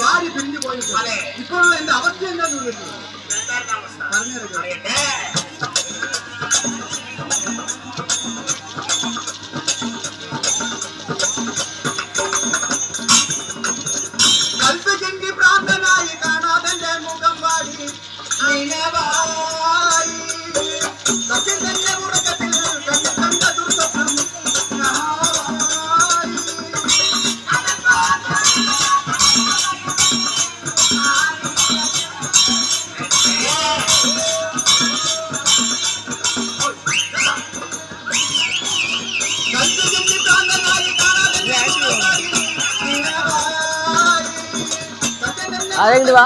ഭാര്യ പിരിഞ്ഞു പോയി ഇപ്പോഴുള്ള എന്റെ അവസ്ഥ എന്താന്ന് കൽപ്പചെങ്കി പ്രാന്തനായി കാണാതെ മുഖം വാടി സത്യം തന്നെ ഉറക്കത്തിൽ കണ്ട ദുർസ്വപ്നം അതെന്ത് വാ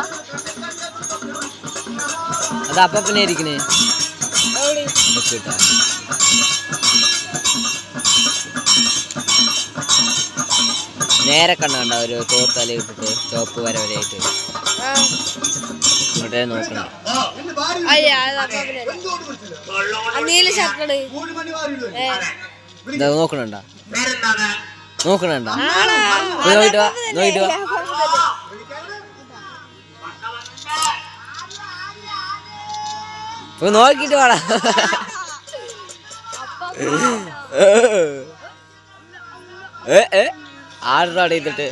അത് അപ്പനെ ഇരിക്കണേ നേരെ കണ്ട ഒരു തോർത്തല ഇട്ടിട്ട് ചോപ്പ് വര വരെയായിട്ട് ഇങ്ങോട്ടേ നോക്കണം. നോക്കണുണ്ടോ നോക്കണുണ്ടോ നോക്കിട്ട് വാ നോക്കിട്ട് വാ നോക്കിട്ട് വാടാ. ആരുടെ ചെയ്തിട്ട്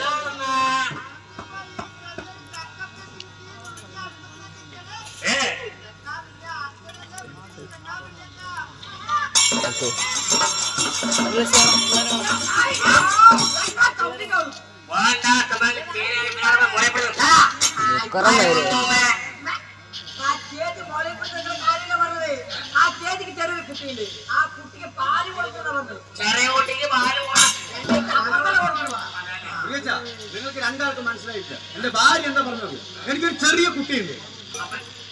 നിങ്ങൾക്ക് രണ്ടാൾക്ക് മനസ്സിലായില്ല. എന്റെ ഭാര്യ എന്താ പറഞ്ഞത്? എനിക്കൊരു ചെറിയ കുട്ടിയുണ്ട്,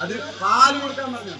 അതിന് പാല് കൊടുക്കാൻ പറഞ്ഞു.